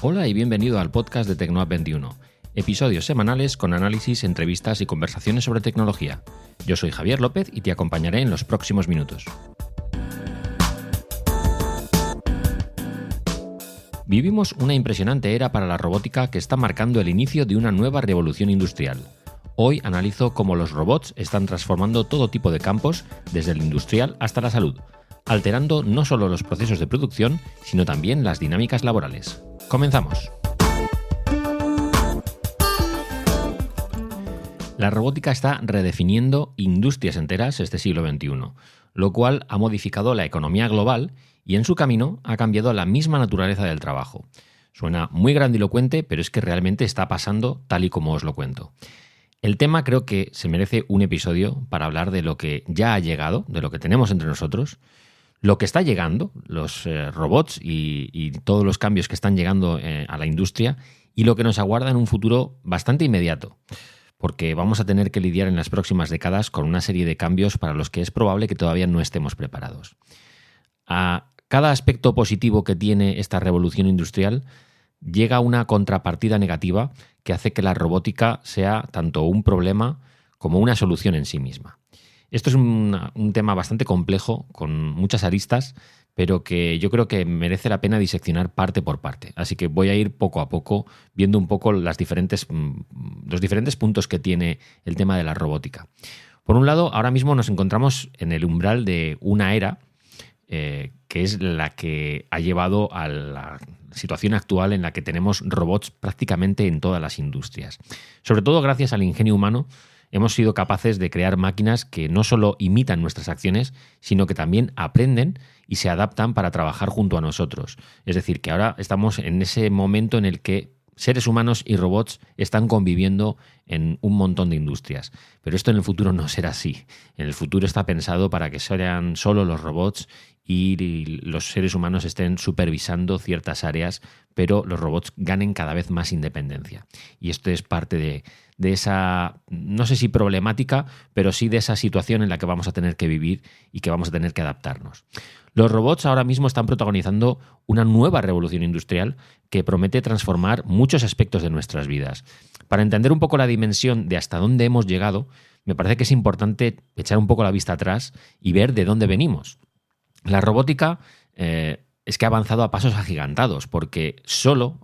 Hola y bienvenido al podcast de Tecnoapp 21, episodios semanales con análisis, entrevistas y conversaciones sobre tecnología. Yo soy Javier López y te acompañaré en los próximos minutos. Vivimos una impresionante era para la robótica que está marcando el inicio de una nueva revolución industrial. Hoy analizo cómo los robots están transformando todo tipo de campos, desde el industrial hasta la salud, alterando no solo los procesos de producción, sino también las dinámicas laborales. ¡Comenzamos! La robótica está redefiniendo industrias enteras este siglo XXI, lo cual ha modificado la economía global y en su camino ha cambiado la misma naturaleza del trabajo. Suena muy grandilocuente, pero es que realmente está pasando tal y como os lo cuento. El tema creo que se merece un episodio para hablar de lo que ya ha llegado, de lo que tenemos entre nosotros, lo que está llegando, los robots y todos los cambios que están llegando a la industria y lo que nos aguarda en un futuro bastante inmediato, porque vamos a tener que lidiar en las próximas décadas con una serie de cambios para los que es probable que todavía no estemos preparados. A cada aspecto positivo que tiene esta revolución industrial llega una contrapartida negativa que hace que la robótica sea tanto un problema como una solución en sí misma. Esto es un tema bastante complejo, con muchas aristas, pero que yo creo que merece la pena diseccionar parte por parte. Así que voy a ir poco a poco viendo un poco los diferentes puntos que tiene el tema de la robótica. Por un lado, ahora mismo nos encontramos en el umbral de una era que es la que ha llevado a la situación actual en la que tenemos robots prácticamente en todas las industrias. Sobre todo gracias al ingenio humano, hemos sido capaces de crear máquinas que no solo imitan nuestras acciones, sino que también aprenden y se adaptan para trabajar junto a nosotros. Es decir, que ahora estamos en ese momento en el que seres humanos y robots están conviviendo en un montón de industrias. Pero esto en el futuro no será así. En el futuro está pensado para que sean solo los robots y los seres humanos estén supervisando ciertas áreas, pero los robots ganen cada vez más independencia. Y esto es parte de esa, no sé si problemática, pero sí de esa situación en la que vamos a tener que vivir y que vamos a tener que adaptarnos. Los robots ahora mismo están protagonizando una nueva revolución industrial que promete transformar muchos aspectos de nuestras vidas. Para entender un poco la dimensión de hasta dónde hemos llegado, me parece que es importante echar un poco la vista atrás y ver de dónde venimos. La robótica es que ha avanzado a pasos agigantados, porque solo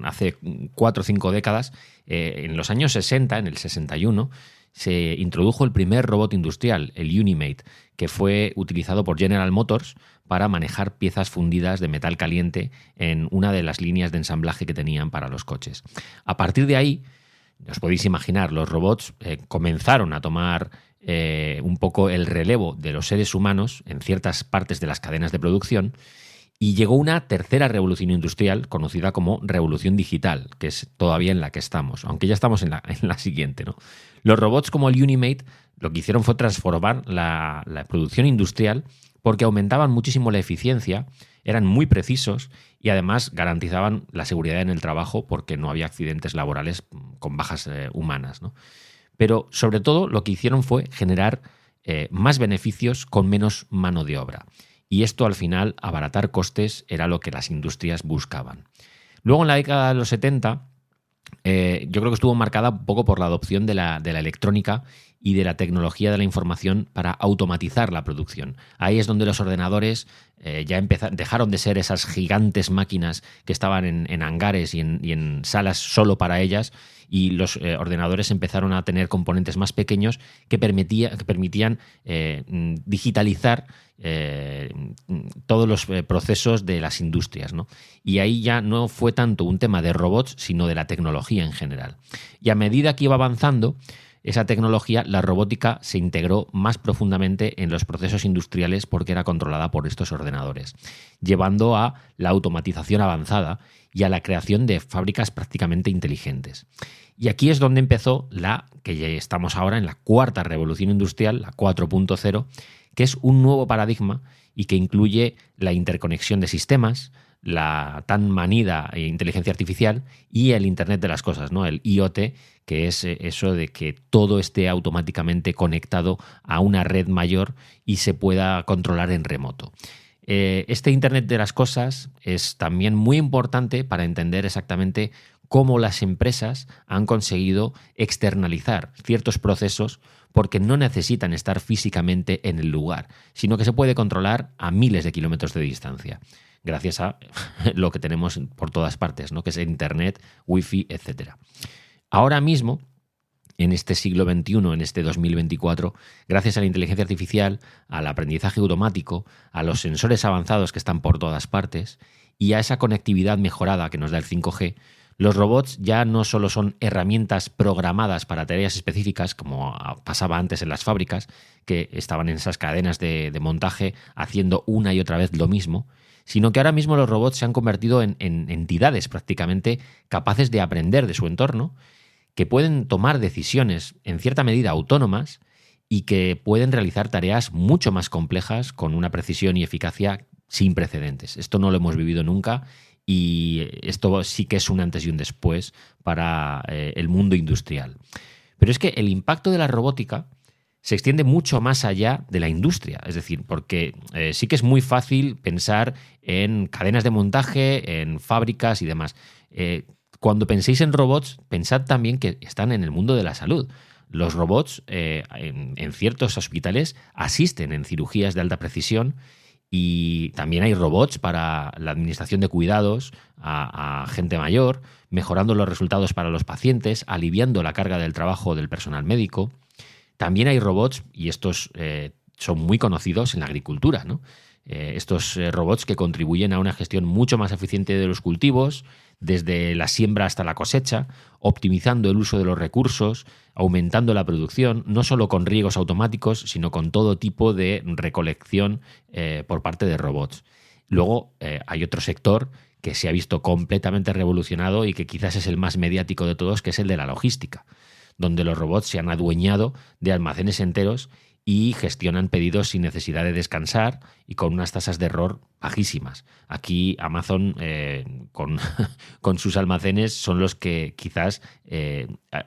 hace 4 o 5 décadas, en los años 60, en el 61, se introdujo el primer robot industrial, el Unimate, que fue utilizado por General Motors para manejar piezas fundidas de metal caliente en una de las líneas de ensamblaje que tenían para los coches. A partir de ahí, os podéis imaginar, los robots comenzaron a tomar un poco el relevo de los seres humanos en ciertas partes de las cadenas de producción y llegó una tercera revolución industrial conocida como revolución digital, que es todavía en la que estamos, aunque ya estamos en la siguiente, ¿no? Los robots como el Unimate lo que hicieron fue transformar la producción industrial porque aumentaban muchísimo la eficiencia, eran muy precisos y además garantizaban la seguridad en el trabajo porque no había accidentes laborales con bajas humanas, ¿no? Pero sobre todo lo que hicieron fue generar más beneficios con menos mano de obra. Y esto al final, abaratar costes, era lo que las industrias buscaban. Luego en la década de los 70, yo creo que estuvo marcada un poco por la adopción de la electrónica y de la tecnología de la información para automatizar la producción. Ahí es donde los ordenadores dejaron de ser esas gigantes máquinas que estaban en hangares y en salas solo para ellas, y los ordenadores empezaron a tener componentes más pequeños que permitían digitalizar todos los procesos de las industrias, ¿no? Y ahí ya no fue tanto un tema de robots, sino de la tecnología en general. Y a medida que iba avanzando esa tecnología, la robótica se integró más profundamente en los procesos industriales porque era controlada por estos ordenadores, llevando a la automatización avanzada y a la creación de fábricas prácticamente inteligentes. Y aquí es donde empezó que ya estamos ahora en la cuarta revolución industrial, la 4.0, que es un nuevo paradigma y que incluye la interconexión de sistemas, la tan manida inteligencia artificial y el Internet de las cosas, ¿no? El IoT, que es eso de que todo esté automáticamente conectado a una red mayor y se pueda controlar en remoto. Este Internet de las cosas es también muy importante para entender exactamente cómo las empresas han conseguido externalizar ciertos procesos porque no necesitan estar físicamente en el lugar, sino que se puede controlar a miles de kilómetros de distancia, gracias a lo que tenemos por todas partes, ¿no? Que es Internet, Wi-Fi, etc. Ahora mismo, en este siglo XXI, en este 2024, gracias a la inteligencia artificial, al aprendizaje automático, a los sensores avanzados que están por todas partes y a esa conectividad mejorada que nos da el 5G, los robots ya no solo son herramientas programadas para tareas específicas, como pasaba antes en las fábricas, que estaban en esas cadenas de montaje haciendo una y otra vez lo mismo, sino que ahora mismo los robots se han convertido en entidades prácticamente capaces de aprender de su entorno, que pueden tomar decisiones en cierta medida autónomas y que pueden realizar tareas mucho más complejas con una precisión y eficacia sin precedentes. Esto no lo hemos vivido nunca y esto sí que es un antes y un después para el mundo industrial. Pero es que el impacto de la robótica se extiende mucho más allá de la industria, es decir, porque sí que es muy fácil pensar en cadenas de montaje, en fábricas y demás. Cuando penséis en robots, pensad también que están en el mundo de la salud. Los robots en ciertos hospitales asisten en cirugías de alta precisión y también hay robots para la administración de cuidados a gente mayor, mejorando los resultados para los pacientes, aliviando la carga del trabajo del personal médico. También hay robots, y estos son muy conocidos en la agricultura, ¿no? Estos robots que contribuyen a una gestión mucho más eficiente de los cultivos, desde la siembra hasta la cosecha, optimizando el uso de los recursos, aumentando la producción, no solo con riegos automáticos, sino con todo tipo de recolección por parte de robots. Luego hay otro sector que se ha visto completamente revolucionado y que quizás es el más mediático de todos, que es el de la logística, donde los robots se han adueñado de almacenes enteros y gestionan pedidos sin necesidad de descansar y con unas tasas de error bajísimas. Aquí Amazon con sus almacenes son los que quizás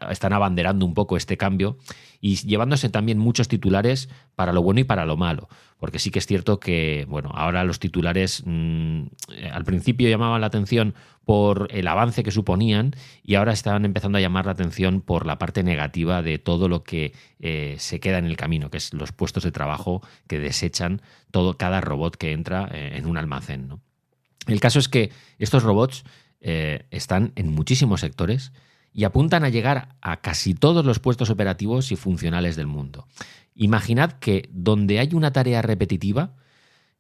están abanderando un poco este cambio y llevándose también muchos titulares para lo bueno y para lo malo, porque sí que es cierto que bueno, ahora los titulares al principio llamaban la atención por el avance que suponían y ahora están empezando a llamar la atención por la parte negativa de todo lo que se queda en el camino, que es los puestos de trabajo que desechan cada robot que entra en un almacén, ¿no? El caso es que estos robots están en muchísimos sectores y apuntan a llegar a casi todos los puestos operativos y funcionales del mundo. Imaginad que donde hay una tarea repetitiva,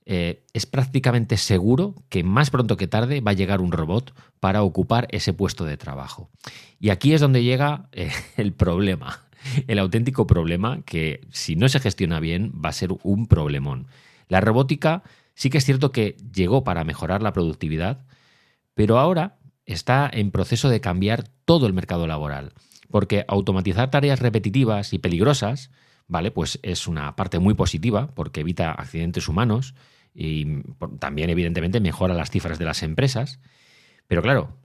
es prácticamente seguro que más pronto que tarde va a llegar un robot para ocupar ese puesto de trabajo. Y aquí es donde llega el problema, el auténtico problema que si no se gestiona bien va a ser un problemón. La robótica sí que es cierto que llegó para mejorar la productividad, pero ahora está en proceso de cambiar todo el mercado laboral, porque automatizar tareas repetitivas y peligrosas, ¿vale? Pues es una parte muy positiva porque evita accidentes humanos y también evidentemente mejora las cifras de las empresas, pero claro,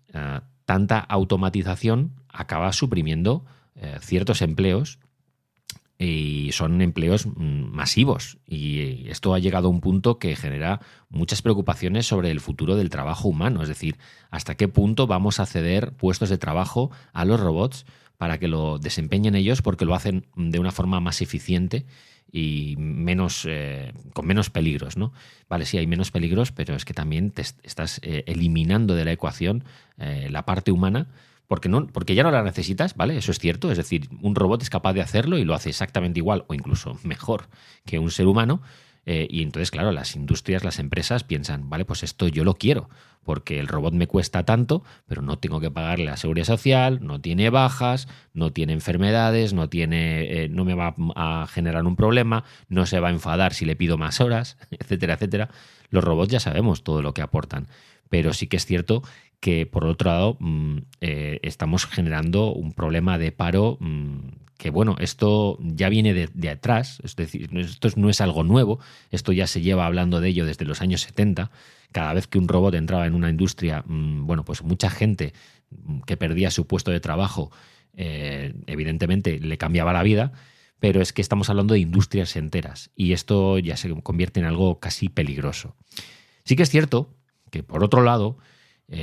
tanta automatización acaba suprimiendo ciertos empleos y son empleos masivos y esto ha llegado a un punto que genera muchas preocupaciones sobre el futuro del trabajo humano, es decir, hasta qué punto vamos a ceder puestos de trabajo a los robots para que lo desempeñen ellos porque lo hacen de una forma más eficiente y con menos peligros, ¿no? Vale, sí, hay menos peligros, pero es que también te estás eliminando de la ecuación la parte humana porque ya no la necesitas, ¿vale? Eso es cierto, es decir, un robot es capaz de hacerlo y lo hace exactamente igual o incluso mejor que un ser humano y entonces, claro, las industrias, las empresas piensan, vale, pues esto yo lo quiero porque el robot me cuesta tanto, pero no tengo que pagarle la seguridad social, no tiene bajas, no tiene enfermedades, no me va a generar un problema, no se va a enfadar si le pido más horas, etcétera, etcétera. Los robots ya sabemos todo lo que aportan, pero sí que es cierto que, por otro lado, estamos generando un problema de paro que, bueno, esto ya viene de atrás, es decir, esto no es algo nuevo, esto ya se lleva hablando de ello desde los años 70. Cada vez que un robot entraba en una industria, bueno, pues mucha gente que perdía su puesto de trabajo, evidentemente le cambiaba la vida, pero es que estamos hablando de industrias enteras y esto ya se convierte en algo casi peligroso. Sí que es cierto que, por otro lado,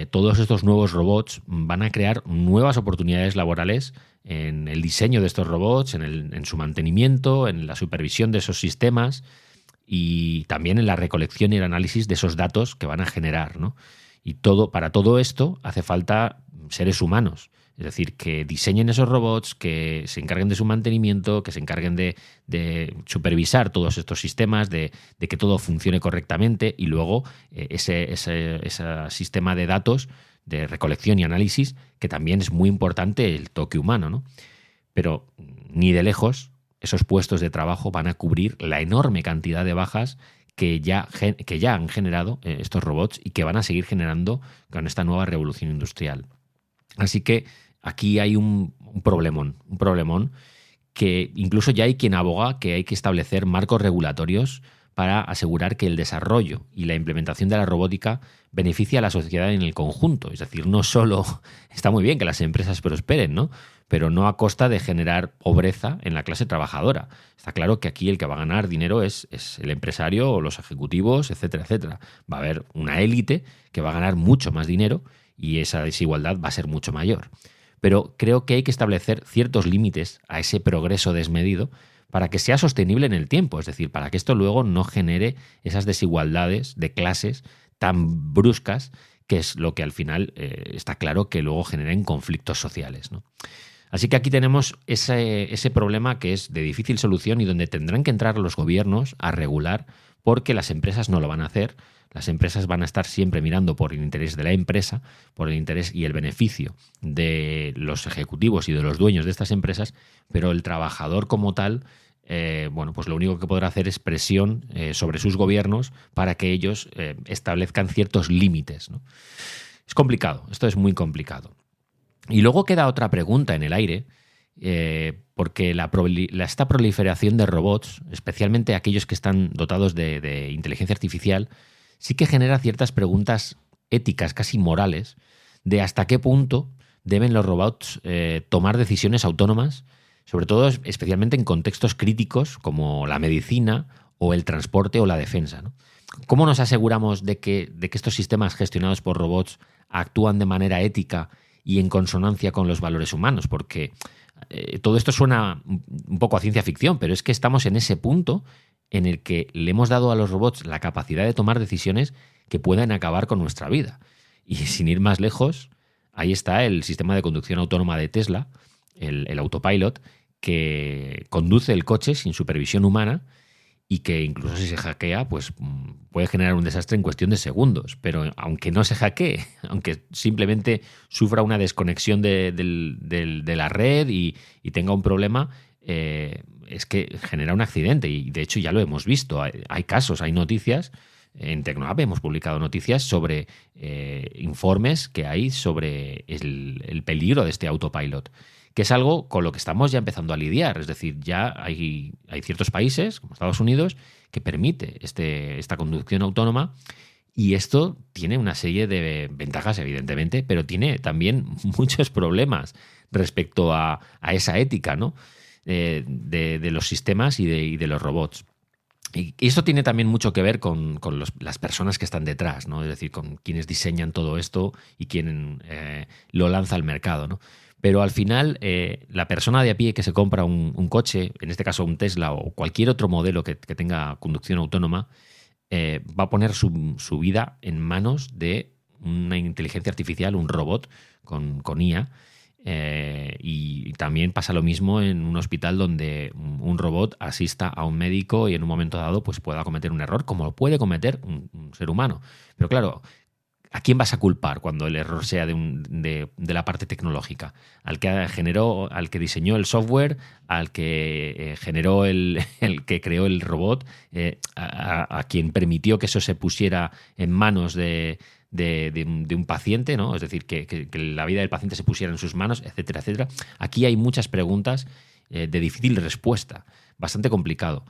todos estos nuevos robots van a crear nuevas oportunidades laborales en el diseño de estos robots, en su mantenimiento, en la supervisión de esos sistemas y también en la recolección y el análisis de esos datos que van a generar, ¿no? Y para todo esto hace falta seres humanos. Es decir, que diseñen esos robots, que se encarguen de su mantenimiento, que se encarguen de supervisar todos estos sistemas, de que todo funcione correctamente y luego ese sistema de datos de recolección y análisis, que también es muy importante el toque humano, ¿no? Pero ni de lejos esos puestos de trabajo van a cubrir la enorme cantidad de bajas que ya han generado estos robots y que van a seguir generando con esta nueva revolución industrial. Así que aquí hay un problemón que incluso ya hay quien aboga que hay que establecer marcos regulatorios para asegurar que el desarrollo y la implementación de la robótica beneficia a la sociedad en el conjunto. Es decir, no solo está muy bien que las empresas prosperen, ¿no? Pero no a costa de generar pobreza en la clase trabajadora. Está claro que aquí el que va a ganar dinero es el empresario o los ejecutivos, etcétera, etcétera. Va a haber una élite que va a ganar mucho más dinero y esa desigualdad va a ser mucho mayor. Pero creo que hay que establecer ciertos límites a ese progreso desmedido para que sea sostenible en el tiempo, es decir, para que esto luego no genere esas desigualdades de clases tan bruscas, que es lo que al final está claro que luego generen conflictos sociales, ¿no? Así que aquí tenemos ese problema que es de difícil solución y donde tendrán que entrar los gobiernos a regular, porque las empresas no lo van a hacer. Las empresas van a estar siempre mirando por el interés de la empresa, por el interés y el beneficio de los ejecutivos y de los dueños de estas empresas, pero el trabajador como tal, pues lo único que podrá hacer es presión sobre sus gobiernos para que ellos establezcan ciertos límites, ¿no? Es complicado, esto es muy complicado. Y luego queda otra pregunta en el aire, porque esta proliferación de robots, especialmente aquellos que están dotados de inteligencia artificial, sí que genera ciertas preguntas éticas, casi morales, de hasta qué punto deben los robots tomar decisiones autónomas, sobre todo especialmente en contextos críticos como la medicina o el transporte o la defensa, ¿no? ¿Cómo nos aseguramos de que estos sistemas gestionados por robots actúan de manera ética y en consonancia con los valores humanos? Porque todo esto suena un poco a ciencia ficción, pero es que estamos en ese punto en el que le hemos dado a los robots la capacidad de tomar decisiones que puedan acabar con nuestra vida. Y sin ir más lejos, ahí está el sistema de conducción autónoma de Tesla, el autopilot, que conduce el coche sin supervisión humana y que incluso si se hackea, pues puede generar un desastre en cuestión de segundos. Pero aunque no se hackee, aunque simplemente sufra una desconexión de la red y tenga un problema, es que genera un accidente y de hecho ya lo hemos visto. Hay casos, hay noticias. En Tecnoapp hemos publicado noticias sobre informes que hay sobre el peligro de este autopilot, que es algo con lo que estamos ya empezando a lidiar. Es decir, ya hay ciertos países, como Estados Unidos, que permite esta conducción autónoma y esto tiene una serie de ventajas, evidentemente, pero tiene también muchos problemas respecto a esa ética, ¿no? De los sistemas y de los robots. Y esto tiene también mucho que ver con las personas que están detrás, ¿no? Es decir, con quienes diseñan todo esto y quien lo lanza al mercado, ¿no? Pero al final, la persona de a pie que se compra un coche, en este caso un Tesla o cualquier otro modelo que tenga conducción autónoma, va a poner su vida en manos de una inteligencia artificial, un robot con IA. Y también pasa lo mismo en un hospital donde un robot asista a un médico y en un momento dado pues pueda cometer un error, como lo puede cometer un ser humano. Pero claro, ¿a quién vas a culpar cuando el error sea de la parte tecnológica? ¿Al que diseñó el software, al que generó el que creó el robot, a quien permitió que eso se pusiera en manos de un paciente, ¿no? Es decir, que la vida del paciente se pusiera en sus manos, etcétera, etcétera? Aquí hay muchas preguntas de difícil respuesta, bastante complicado.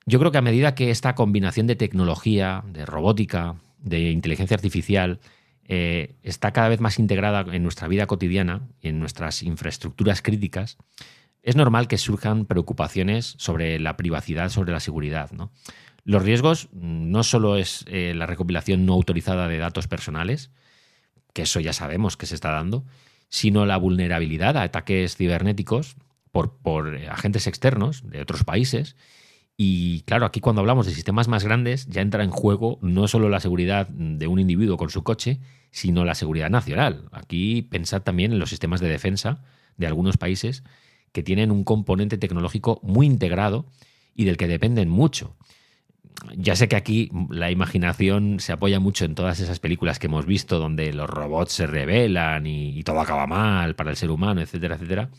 Yo creo que a medida que esta combinación de tecnología, de robótica, de inteligencia artificial está cada vez más integrada en nuestra vida cotidiana y en nuestras infraestructuras críticas, es normal que surjan preocupaciones sobre la privacidad, sobre la seguridad, ¿no? Los riesgos no solo es la recopilación no autorizada de datos personales, que eso ya sabemos que se está dando, sino la vulnerabilidad a ataques cibernéticos por agentes externos de otros países. Y claro, aquí cuando hablamos de sistemas más grandes ya entra en juego no solo la seguridad de un individuo con su coche, sino la seguridad nacional. Aquí pensad también en los sistemas de defensa de algunos países que tienen un componente tecnológico muy integrado y del que dependen mucho. Ya sé que aquí la imaginación se apoya mucho en todas esas películas que hemos visto donde los robots se rebelan y todo acaba mal para el ser humano, etcétera, etcétera.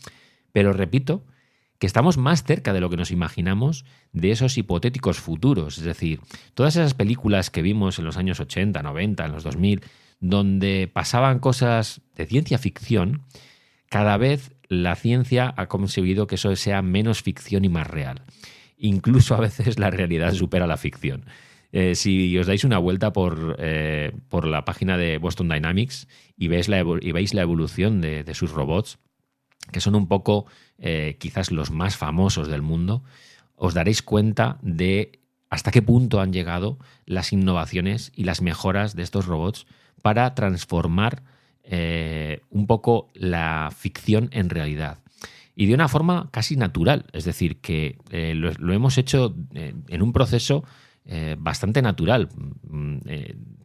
Pero repito que estamos más cerca de lo que nos imaginamos de esos hipotéticos futuros. Es decir, todas esas películas que vimos en los años 80, 90, en los 2000, donde pasaban cosas de ciencia ficción, cada vez la ciencia ha conseguido que eso sea menos ficción y más real. Incluso a veces la realidad supera la ficción. Si os dais una vuelta por la página de Boston Dynamics y veis la evolución de sus robots, que son un poco quizás los más famosos del mundo, os daréis cuenta de hasta qué punto han llegado las innovaciones y las mejoras de estos robots para transformar un poco la ficción en realidad. Y de una forma casi natural, es decir, que lo hemos hecho en un proceso bastante natural,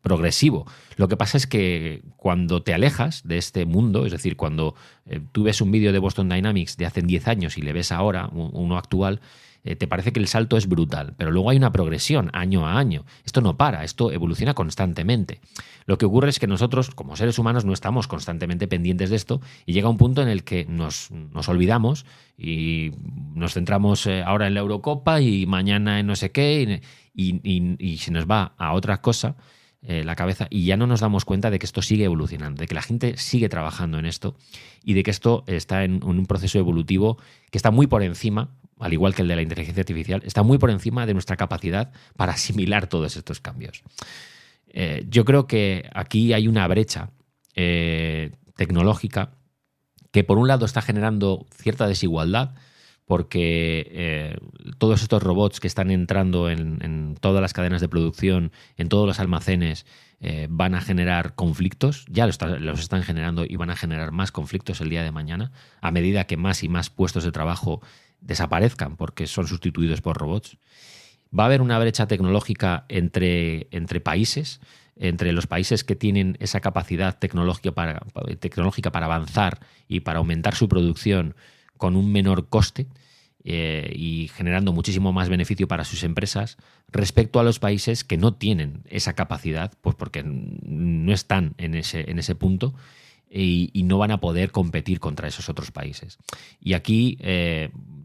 progresivo. Lo que pasa es que cuando te alejas de este mundo, es decir, cuando tú ves un vídeo de Boston Dynamics de hace 10 años y le ves ahora uno actual, te parece que el salto es brutal, pero luego hay una progresión año a año. Esto no para, esto evoluciona constantemente. Lo que ocurre es que nosotros, como seres humanos, no estamos constantemente pendientes de esto y llega un punto en el que nos olvidamos y nos centramos ahora en la Eurocopa y mañana en no sé qué y se nos va a otra cosa la cabeza y ya no nos damos cuenta de que esto sigue evolucionando, de que la gente sigue trabajando en esto y de que esto está en un proceso evolutivo que está muy por encima, al igual que el de la inteligencia artificial, está muy por encima de nuestra capacidad para asimilar todos estos cambios. Yo creo que aquí hay una brecha tecnológica que por un lado está generando cierta desigualdad porque todos estos robots que están entrando en todas las cadenas de producción, en todos los almacenes, van a generar conflictos, ya los están generando y van a generar más conflictos el día de mañana, a medida que más y más puestos de trabajo desaparezcan porque son sustituidos por robots. Va a haber una brecha tecnológica entre países, entre los países que tienen esa capacidad tecnológica para avanzar y para aumentar su producción con un menor coste y generando muchísimo más beneficio para sus empresas respecto a los países que no tienen esa capacidad, pues porque no están en ese punto y no van a poder competir contra esos otros países. Y aquí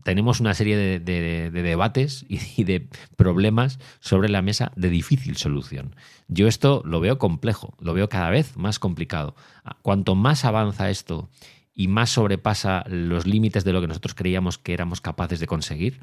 tenemos una serie de debates y de problemas sobre la mesa de difícil solución. Yo esto lo veo complejo, lo veo cada vez más complicado. Cuanto más avanza esto y más sobrepasa los límites de lo que nosotros creíamos que éramos capaces de conseguir,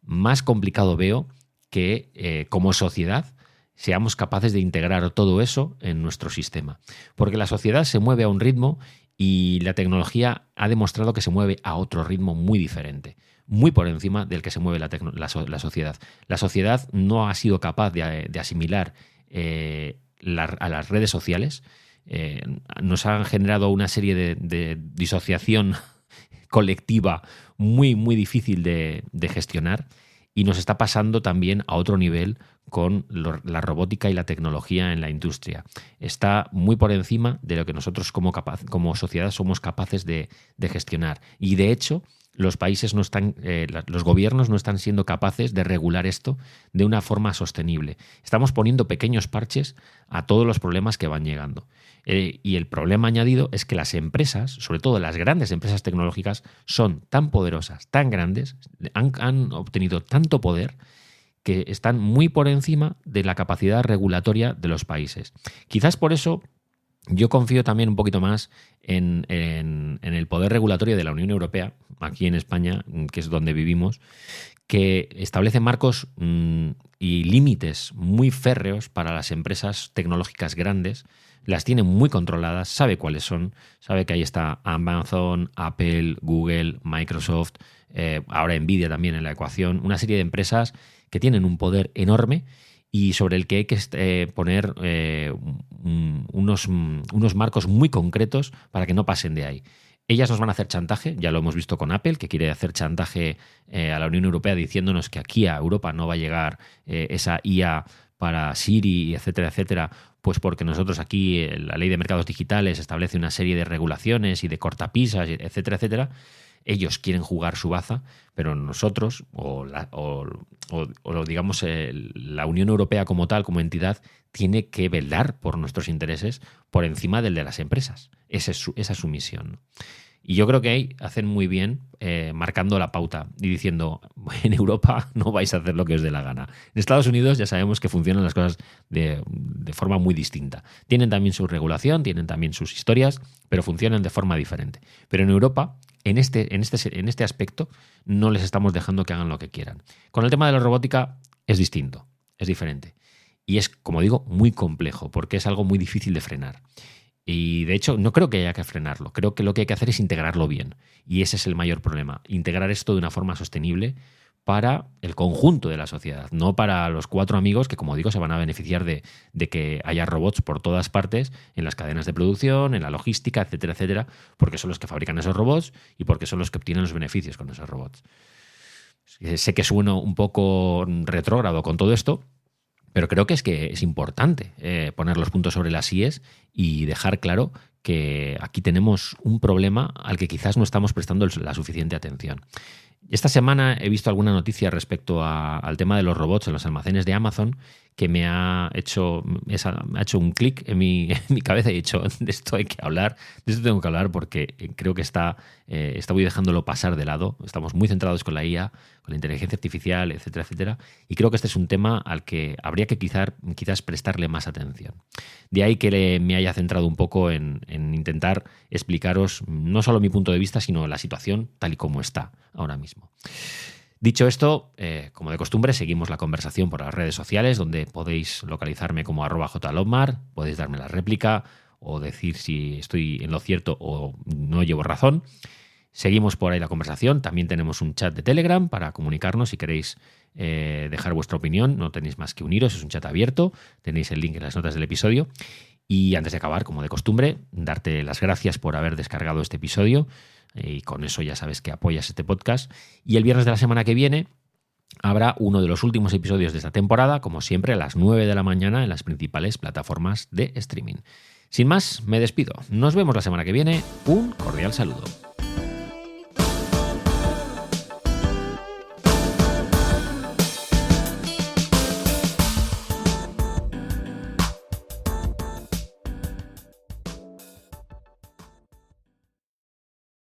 más complicado veo que como sociedad seamos capaces de integrar todo eso en nuestro sistema. Porque la sociedad se mueve a un ritmo y la tecnología ha demostrado que se mueve a otro ritmo muy diferente, muy por encima del que se mueve la sociedad. La sociedad no ha sido capaz de asimilar a las redes sociales. Nos han generado una serie de disociación colectiva muy, muy difícil de gestionar y nos está pasando también a otro nivel con la robótica y la tecnología en la industria. Está muy por encima de lo que nosotros como sociedad somos capaces de gestionar. Y de hecho, los países no están, los gobiernos no están siendo capaces de regular esto de una forma sostenible. Estamos poniendo pequeños parches a todos los problemas que van llegando. Y el problema añadido es que las empresas, sobre todo las grandes empresas tecnológicas, son tan poderosas, tan grandes, han obtenido tanto poder que están muy por encima de la capacidad regulatoria de los países. Quizás por eso yo confío también un poquito más en el poder regulatorio de la Unión Europea, aquí en España, que es donde vivimos, que establece marcos y límites muy férreos para las empresas tecnológicas grandes. las tiene muy controladas, sabe cuáles son, sabe que ahí está Amazon, Apple, Google, Microsoft, ahora Nvidia también en la ecuación, una serie de empresas que tienen un poder enorme y sobre el que hay que poner unos marcos muy concretos para que no pasen de ahí. Ellas nos van a hacer chantaje, ya lo hemos visto con Apple, que quiere hacer chantaje a la Unión Europea diciéndonos que aquí a Europa no va a llegar esa IA para Siri, etcétera, etcétera, pues porque nosotros aquí la ley de mercados digitales establece una serie de regulaciones y de cortapisas, etcétera, etcétera. Ellos quieren jugar su baza, pero nosotros, digamos, la Unión Europea como tal, como entidad, tiene que velar por nuestros intereses por encima del de las empresas. Esa es su misión. Y yo creo que ahí hacen muy bien marcando la pauta y diciendo, en Europa no vais a hacer lo que os dé la gana. En Estados Unidos ya sabemos que funcionan las cosas de forma muy distinta. Tienen también su regulación, tienen también sus historias, pero funcionan de forma diferente. Pero en Europa, en este aspecto, no les estamos dejando que hagan lo que quieran. Con el tema de la robótica es distinto, es diferente. Y es, como digo, muy complejo, porque es algo muy difícil de frenar. Y de hecho, no creo que haya que frenarlo. Creo que lo que hay que hacer es integrarlo bien. Y ese es el mayor problema. Integrar esto de una forma sostenible para el conjunto de la sociedad, no para los 4 amigos que, como digo, se van a beneficiar de que haya robots por todas partes, en las cadenas de producción, en la logística, etcétera, etcétera, porque son los que fabrican esos robots y porque son los que obtienen los beneficios con esos robots. Sé que sueno un poco retrógrado con todo esto, pero creo que es importante poner los puntos sobre las íes y dejar claro que aquí tenemos un problema al que quizás no estamos prestando la suficiente atención. Esta semana he visto alguna noticia respecto al tema de los robots en los almacenes de Amazon que me ha hecho un clic en mi cabeza y he dicho, de esto hay que hablar, de esto tengo que hablar porque creo que voy dejándolo pasar de lado. Estamos muy centrados con la IA, con la inteligencia artificial, etcétera, etcétera, y creo que este es un tema al que habría que quizás prestarle más atención. De ahí que me haya centrado un poco en intentar explicaros no solo mi punto de vista, sino la situación tal y como está ahora mismo. Dicho esto, como de costumbre, seguimos la conversación por las redes sociales, donde podéis localizarme como @jlobmar, podéis darme la réplica o decir si estoy en lo cierto o no llevo razón. Seguimos por ahí la conversación. También tenemos un chat de Telegram para comunicarnos si queréis dejar vuestra opinión. No tenéis más que uniros, es un chat abierto. Tenéis el link en las notas del episodio. Y antes de acabar, como de costumbre, darte las gracias por haber descargado este episodio. Y con eso ya sabes que apoyas este podcast. Y el viernes de la semana que viene habrá uno de los últimos episodios de esta temporada, como siempre, a las 9 de la mañana en las principales plataformas de streaming. Sin más, me despido. Nos vemos la semana que viene. Un cordial saludo.